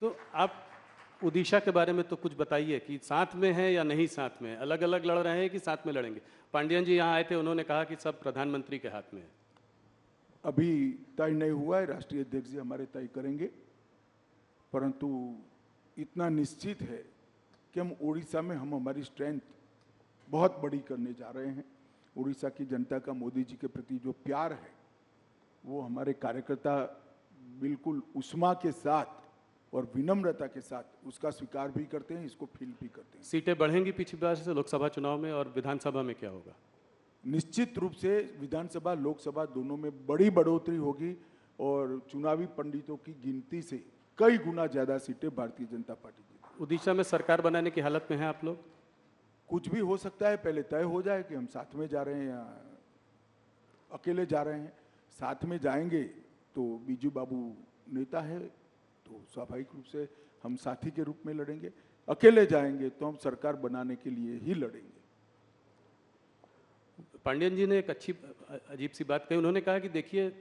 तो आप ओडिशा के बारे में तो कुछ बताइए कि साथ में है या नहीं साथ में, अलग अलग लड़ रहे हैं कि साथ में लड़ेंगे। पांडियन जी यहाँ आए थे, उन्होंने कहा कि सब प्रधानमंत्री के हाथ में है। अभी तय नहीं हुआ है, राष्ट्रीय अध्यक्ष जी हमारे तय करेंगे, परंतु इतना निश्चित है कि हम उड़ीसा में हमारी स्ट्रेंथ बहुत बड़ी करने जा रहे हैं। उड़ीसा की जनता का मोदी जी के प्रति जो प्यार है वो हमारे कार्यकर्ता बिल्कुल उष्मा के साथ और विनम्रता के साथ उसका स्वीकार भी करते हैं, इसको फील भी करते हैं। सीटें बढ़ेंगी पिछली बार से लोकसभा चुनाव में, और विधानसभा में क्या होगा? निश्चित रूप से विधानसभा लोकसभा दोनों में बड़ी बढ़ोतरी होगी और चुनावी पंडितों की गिनती से कई गुना ज्यादा सीटें भारतीय जनता पार्टी जीतेगी। उड़ीसा में सरकार बनाने की हालत में हैं आप लोग? कुछ भी हो सकता है, पहले तय हो जाए कि हम साथ में जा रहे हैं या अकेले जा रहे हैं। साथ में जाएंगे तो बीजू बाबू नेता है, तो स्वाभाविक रूप से हम साथी के रूप में लड़ेंगे। अकेले जाएंगे तो हम सरकार बनाने के लिए ही लड़ेंगे। पांडियन जी ने एक अच्छी अजीब सी बात कही। उन्होंने कहा कि देखिए,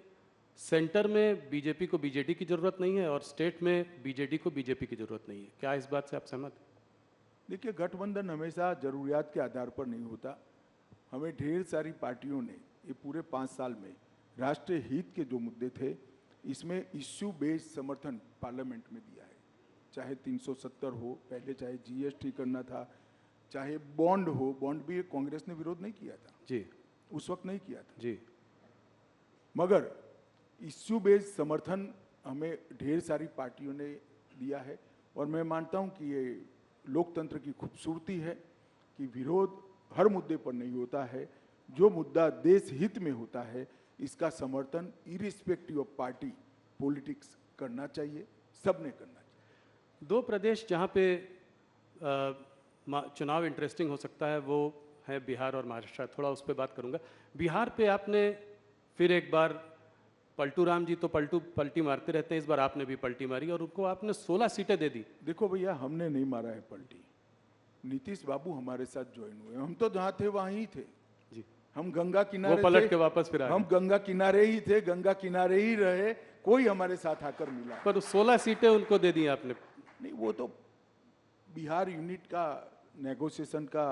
सेंटर में बीजेपी को बीजेडी की जरूरत नहीं है और स्टेट में बीजेडी को बीजेपी की जरूरत नहीं है। क्या इस बात से आप सहमत हैं? देखिए, गठबंधन हमेशा जरूरियात के आधार पर नहीं होता। हमें ढेर सारी पार्टियों ने ये पूरे 5 साल में राष्ट्रीय हित के जो मुद्दे थे, इसमें इश्यू बेस्ड समर्थन पार्लियामेंट में दिया है। चाहे 370 हो, पहले चाहे जीएसटी करना था, चाहे बॉन्ड हो। बॉन्ड भी कांग्रेस ने विरोध नहीं किया था जी, उस वक्त नहीं किया था जी। मगर इश्यू बेस्ड समर्थन हमें ढेर सारी पार्टियों ने दिया है। और मैं मानता हूं कि ये लोकतंत्र की खूबसूरती है कि विरोध हर मुद्दे पर नहीं होता है। जो मुद्दा देश हित में होता है, इसका समर्थन इरिस्पेक्टिव ऑफ पार्टी पॉलिटिक्स करना चाहिए, सबने करना चाहिए। 2 प्रदेश जहाँ पे चुनाव इंटरेस्टिंग हो सकता है वो है बिहार और महाराष्ट्र। थोड़ा उस पर बात करूँगा। बिहार पे आपने फिर एक बार, पलटू राम जी तो पलटी मारते रहते हैं, इस बार आपने भी पलटी मारी और उनको आपने 16 सीटें दे दी। देखो भैया, हमने नहीं मारा है पलटी, नीतीश बाबू हमारे साथ ज्वाइन हुए। हम तो जहाँ थे वहाँ ही थे जी। हम गंगा किनारे वो पलट थे, के वापस फिर आ हम गए। गंगा किनारे ही थे, गंगा किनारे ही रहे, कोई हमारे साथ आकर मिला पर 16 सीटें उनको दे दी आपने। नहीं। वो तो बिहार यूनिट का नेगोशिएशन का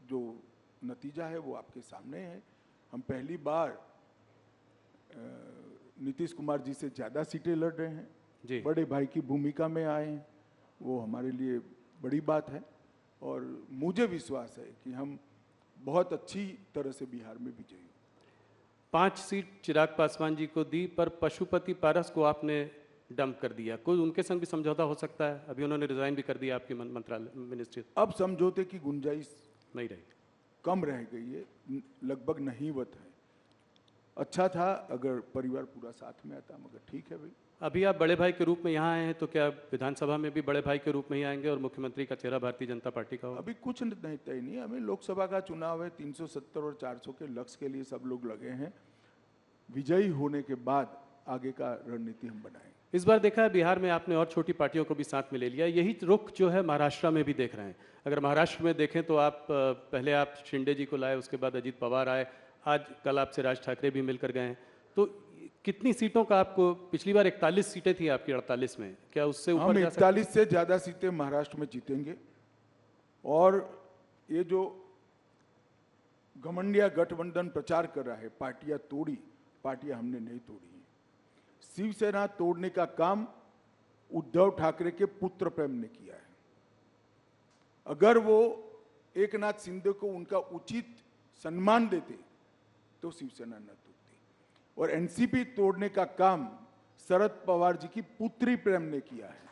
जो नतीजा है वो आपके सामने है। हम पहली बार नीतीश कुमार जी से ज़्यादा सीटें लड़ रहे हैं जी। बड़े भाई की भूमिका में आए हैं, वो हमारे लिए बड़ी बात है। और मुझे विश्वास है कि हम बहुत अच्छी तरह से बिहार में विजयी हों। 5 सीट चिराग पासवान जी को दी, पर पशुपति पारस को आपने डंप कर दिया। कोई उनके संग भी समझौता हो सकता है? अभी उन्होंने रिजाइन भी कर दिया आपकी मंत्रालय मिनिस्ट्री। अब समझौते की गुंजाइश नहीं रही, कम रह गई है, लगभग नहींवत है। अच्छा था अगर परिवार पूरा साथ में आता, मगर ठीक है भाई। अभी आप बड़े भाई के रूप में यहाँ आए हैं, तो क्या विधानसभा में भी बड़े भाई के रूप में ही आएंगे और मुख्यमंत्री का चेहरा भारतीय जनता पार्टी का होगा? अभी कुछ नहीं तय नहीं। हमें लोकसभा का चुनाव है, 370 और 400 के लक्ष्य के लिए सब लोग लगे हैं। विजयी होने के बाद आगे का रणनीति हम बनाएंगे। इस बार देखा है बिहार में आपने और छोटी पार्टियों को भी साथ में ले लिया। यही रुख जो है महाराष्ट्र में भी देख रहे हैं। अगर महाराष्ट्र में देखें तो आप पहले आप शिंदे जी को लाए, उसके बाद अजीत पवार आए, आज कल आपसे राज ठाकरे भी मिलकर गए हैं। तो कितनी सीटों का आपको, पिछली बार 41 सीटें थी आपकी 48 में, क्या उससे ऊपर हम जा सकते हैं? 41 से ज्यादा सीटें महाराष्ट्र में जीतेंगे। और ये जो घमंडिया गठबंधन प्रचार कर रहा है, पार्टियां तोड़ी, पार्टियां हमने नहीं तोड़ी है। शिवसेना तोड़ने का काम उद्धव ठाकरे के पुत्र प्रेम ने किया है। अगर वो एकनाथ शिंदे को उनका उचित सम्मान देते तो शिवसेना न तोड़ती। और एनसीपी तोड़ने का काम शरद पवार जी की पुत्री प्रेम ने किया है।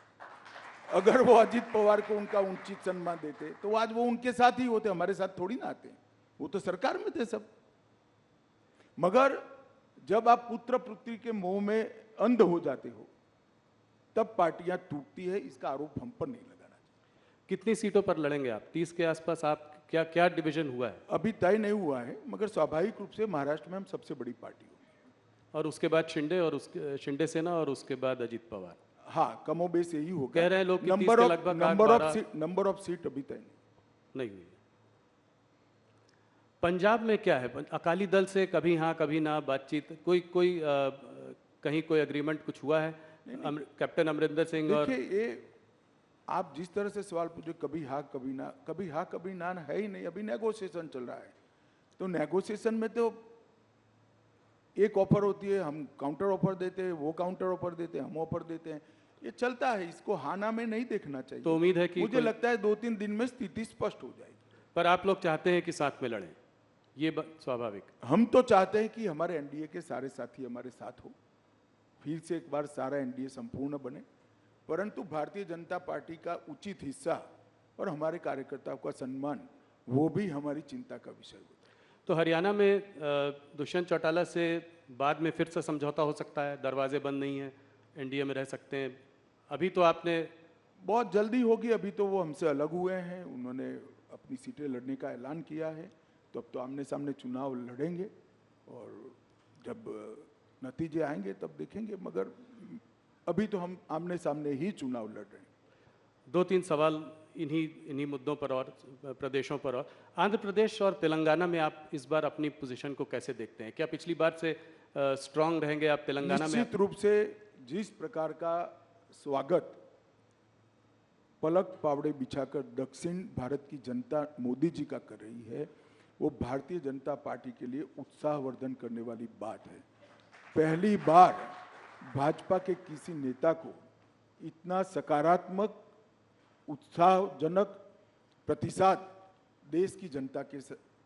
अगर वो अजित पवार को उनका उचित सम्मान देते तो आज वो उनके साथ ही होते, हमारे साथ थोड़ी ना आते। वो तो सरकार में थे सब। मगर जब आप पुत्र पुत्री के मोह में अंध हो जाते हो तब पार्टियां टूटती है। इसका आरोप हम पर नहीं लगाना चाहिए। कितनी सीटों पर लड़ेंगे आप? 30 के आसपास आप, क्या क्या डिवीजन हुआ है? अभी तय नहीं हुआ है, मगर स्वाभाविक रूप से महाराष्ट्र में हम सबसे बड़ी पार्टी होगी। और उसके बाद शिंदे, और उसके शिंदे सेना, और उसके बाद अजीत पवार। हाँ, कमोबेश यही होगा। कह रहे हैं लोग कि 30 नंबर के ऑफ लगभग नंबर ऑफ सीट अभी तय नहीं हुई। पंजाब में क्या है? अकाली दल से कभी हाँ कभी ना बातचीत, कहीं कोई एग्रीमेंट कुछ हुआ है? कैप्टन अमरिंदर सिंह और देखिए, ये आप जिस तरह से सवाल पूछे, कभी हाँ कभी ना, कभी हाँ कभी ना है ही नहीं। अभी नेगोशिएशन चल रहा है, तो नेगोशिएशन में तो एक ऑफर होती है, हम काउंटर ऑफर देते हैं, वो काउंटर ऑफर देते हैं, हम ऑफर देते हैं, ये चलता है। इसको हाना में नहीं देखना चाहिए। तो उम्मीद है कि मुझे लगता है 2-3 दिन में स्थिति स्पष्ट हो जाएगी। पर आप लोग चाहते हैं कि साथ में लड़ें, ये स्वाभाविक। हम तो चाहते हैं कि हमारे एनडीए के सारे साथी हमारे साथ हो, फिर से एक बार सारा एनडीए संपूर्ण बने, परंतु भारतीय जनता पार्टी का उचित हिस्सा और हमारे कार्यकर्ताओं का सम्मान, वो भी हमारी चिंता का विषय होता है। तो हरियाणा में दुष्यंत चौटाला से बाद में फिर से समझौता हो सकता है, दरवाजे बंद नहीं हैं, एनडीए में रह सकते हैं। अभी तो आपने बहुत जल्दी होगी, अभी तो वो हमसे अलग हुए हैं, उन्होंने अपनी सीटें लड़ने का ऐलान किया है, तो अब तो आमने सामने चुनाव लड़ेंगे और जब नतीजे आएंगे तब देखेंगे, मगर अभी तो हम आमने सामने ही चुनाव लड़ रहे हैं। 2-3 सवाल इन्हीं मुद्दों पर और प्रदेशों पर। और आंध्र प्रदेश और तेलंगाना में आप इस बार अपनी पोजीशन को कैसे देखते हैं? क्या पिछली बार से स्ट्रांग रहेंगे आप तेलंगाना में? निश्चित रूप से जिस प्रकार का स्वागत पलक पावड़े बिछाकर दक्षिण भारत की जनता मोदी जी का कर रही है, वो भारतीय जनता पार्टी के लिए उत्साहवर्धन करने वाली बात है। पहली बार भाजपा के किसी नेता को इतना सकारात्मक उत्साहजनक प्रतिसाद देश की जनता के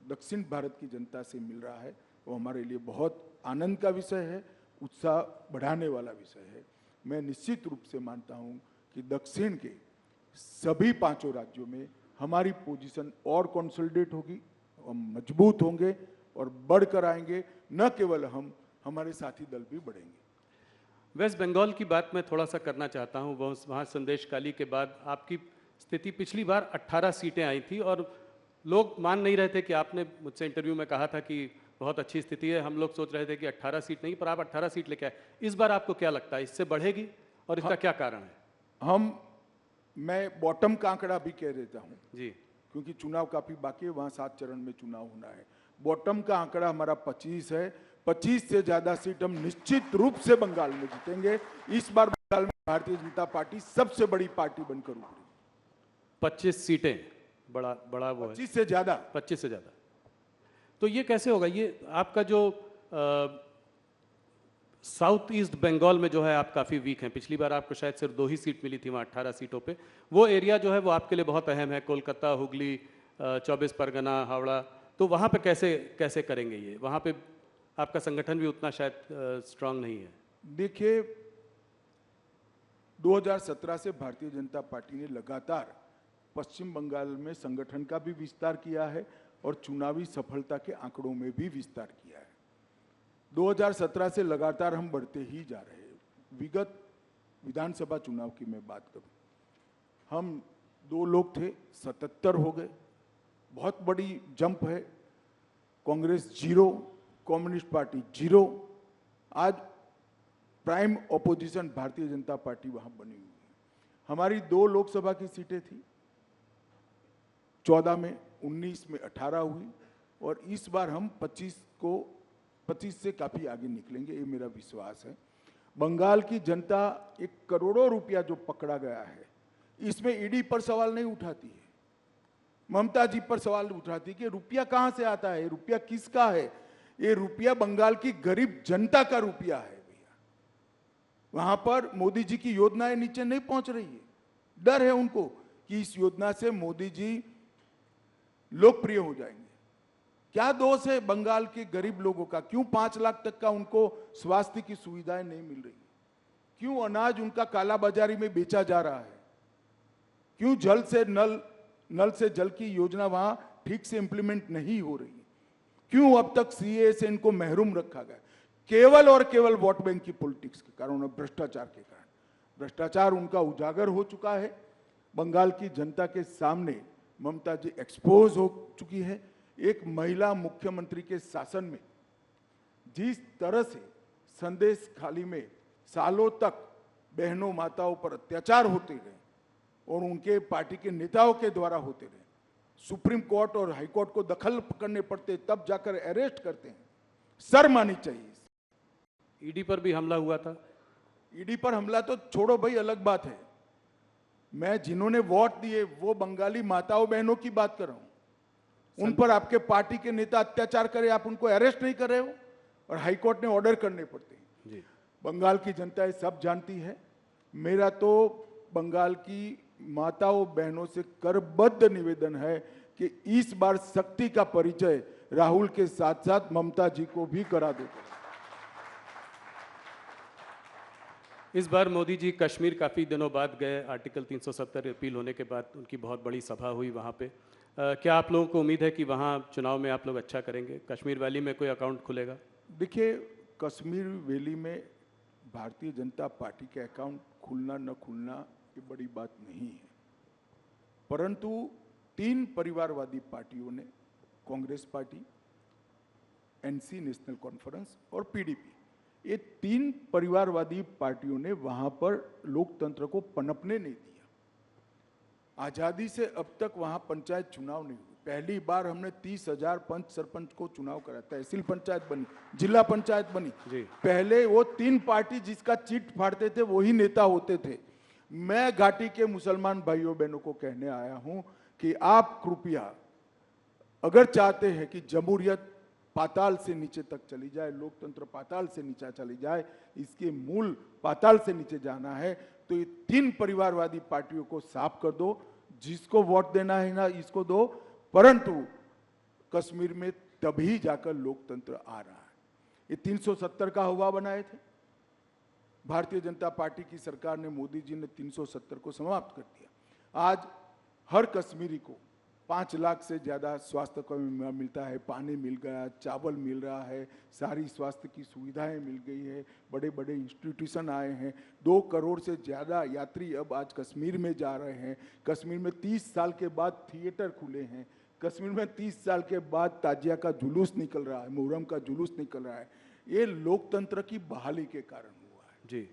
दक्षिण भारत की जनता से मिल रहा है, वो हमारे लिए बहुत आनंद का विषय है, उत्साह बढ़ाने वाला विषय है। मैं निश्चित रूप से मानता हूं कि दक्षिण के सभी 5 राज्यों में हमारी पोजीशन और कंसोलिडेट होगी, हम मजबूत होंगे और बढ़कर आएंगे। न केवल हम, हमारे साथी दल भी बढ़ेंगे। वेस्ट बंगाल की बात मैं थोड़ा सा करना चाहता हूँ। वहाँ संदेशकाली के बाद आपकी स्थिति पिछली बार 18 सीटें आई थी और लोग मान नहीं रहे थे कि आपने मुझसे इंटरव्यू में कहा था कि बहुत अच्छी स्थिति है। हम लोग सोच रहे थे कि 18 सीट नहीं, पर आप 18 सीट लेके आए। इस बार आपको क्या लगता है, इससे बढ़ेगी और इसका क्या कारण है? मैं बॉटम का आंकड़ा भी कह देता हूँ जी, क्योंकि चुनाव काफी बाकी है, वहाँ 7 चरण में चुनाव होना है। बॉटम का आंकड़ा हमारा 25 है। 25 से ज्यादा सीट हम निश्चित रूप से बंगाल में जीतेंगे। इस बार बंगाल में भारतीय जनता पार्टी सबसे बड़ी पार्टी बनकर उभरी। 25 सीटें, बड़ा वो है। 25 से ज्यादा। 25 से ज्यादा। तो ये कैसे होगा? ये आपका जो साउथ ईस्ट बंगाल में जो है आप काफ़ी वीक हैं। पिछली बार आपको शायद सिर्फ 2 ही सीट मिली थी वहाँ 18 सीटों पे। वो एरिया जो है वो आपके लिए बहुत अहम है, कोलकाता, हुगली, 24 परगना, हावड़ा। तो वहाँ पे कैसे करेंगे ये? वहाँ पे आपका संगठन भी उतना शायद स्ट्रांग नहीं है। देखिए, 2017 से भारतीय जनता पार्टी ने लगातार पश्चिम बंगाल में संगठन का भी विस्तार किया है और चुनावी सफलता के आंकड़ों में भी विस्तार किया है। 2017 से लगातार हम बढ़ते ही जा रहे हैं। विगत विधानसभा चुनाव की मैं बात करूं, हम 2 लोग थे, 77 हो गए, बहुत बड़ी जंप है। Congress 0, communist party 0। आज prime opposition Bharatiya Janata party वहां बनी हुई है। हमारी 2 लोकसभा की सीटें थी, 14 में, 19 में 18 हुई और इस बार हम 25 से काफी आगे निकलेंगे, ये मेरा विश्वास है। बंगाल की जनता 1 करोड़ों रुपया जो पकड़ा गया है, इसमें ईडी पर सवाल नहीं उठाती है, ममता जी पर सवाल उठाती है कि रुपया कहां से आता है, रुपया किसका है। ये रुपया बंगाल की गरीब जनता का रुपया है भैया। वहां पर मोदी जी की योजनाएं नीचे नहीं पहुंच रही है। डर है उनको कि इस योजना से मोदी जी लोकप्रिय हो जाएंगे। क्या दोष है बंगाल के गरीब लोगों का? क्यों 5 लाख तक का उनको स्वास्थ्य की सुविधाएं नहीं मिल रही? क्यों अनाज उनका काला बाजारी में बेचा जा रहा है? क्यों नल से जल की योजना वहां ठीक से इंप्लीमेंट नहीं हो रही? क्यों अब तक सीए से इनको महरूम रखा गया? केवल और केवल वोट बैंक की पॉलिटिक्स के कारण और भ्रष्टाचार के कारण। भ्रष्टाचार उनका उजागर हो चुका है। बंगाल की जनता के सामने ममता जी एक्सपोज हो चुकी है। एक महिला मुख्यमंत्री के शासन में जिस तरह से संदेश खाली में सालों तक बहनों माताओं पर अत्याचार होते रहे और उनके पार्टी के नेताओं के द्वारा होते रहे, सुप्रीम कोर्ट और हाई कोर्ट को दखल करने पड़ते, तब जाकर अरेस्ट करते हैं। शर्म आनी चाहिए। ईडी पर भी हमला हुआ था। ईडी पर हमला तो छोड़ो भाई, अलग बात है। मैं जिन्होंने वोट दिए वो बंगाली माताओं बहनों की बात कर रहा हूं। उन पर आपके पार्टी के नेता अत्याचार करे, आप उनको अरेस्ट नहीं कर रहे हो, और हाईकोर्ट ने ऑर्डर करने पड़ते हैं। जी। बंगाल की जनता ये सब जानती है। मेरा तो बंगाल की माताओं बहनों से करबद्ध निवेदन है कि इस बार शक्ति का परिचय राहुल के साथ साथ ममता जी को भी करा दो। इस बार मोदी जी कश्मीर काफ़ी दिनों बाद गए, आर्टिकल 370 रिपील होने के बाद उनकी बहुत बड़ी सभा हुई वहाँ पे। क्या आप लोगों को उम्मीद है कि वहाँ चुनाव में आप लोग अच्छा करेंगे? कश्मीर वैली में कोई अकाउंट खुलेगा? देखिए, कश्मीर वैली में भारतीय जनता पार्टी के अकाउंट खुलना न खुलना ये बड़ी बात नहीं है, परंतु 3 परिवारवादी पार्टियों ने, Congress party, NC national conference और पीडीपी, ये 3 परिवारवादी पार्टियों ने वहां पर लोकतंत्र को पनपने नहीं दिया। आजादी से अब तक वहां पंचायत चुनाव नहीं हुए। पहली बार हमने 30,000 पंच सरपंच को चुनाव करा, तहसील पंचायत बनी, जिला पंचायत बनी। पहले वो 3 पार्टी जिसका चिट फाड़ते थे वही नेता होते थे। मैं घाटी के मुसलमान भाइयों बहनों को कहने आया हूं कि आप कृपया, अगर चाहते हैं कि जमहूरियत पाताल से नीचे तक चली जाए, लोकतंत्र पाताल से नीचे चली जाए, इसके मूल पाताल से नीचे जाना है, तो ये 3 परिवारवादी पार्टियों को साफ कर दो। जिसको वोट देना है ना इसको दो, परंतु कश्मीर में तभी जाकर लोकतंत्र आ रहा है। ये 370 का हवा बनाए थे भारतीय जनता पार्टी की सरकार ने, मोदी जी ने 370 को समाप्त कर दिया। आज हर कश्मीरी को 5 लाख से ज़्यादा स्वास्थ्य को मिलता है, पानी मिल गया, चावल मिल रहा है, सारी स्वास्थ्य की सुविधाएं मिल गई है, बड़े बड़े इंस्टीट्यूशन आए हैं, 2 करोड़ से ज़्यादा यात्री अब आज कश्मीर में जा रहे हैं। कश्मीर में 30 साल के बाद थिएटर खुले हैं। कश्मीर में 30 साल के बाद ताजिया का जुलूस निकल रहा है, मुहर्रम का जुलूस निकल रहा है। ये लोकतंत्र की बहाली के कारण हुआ है। जी।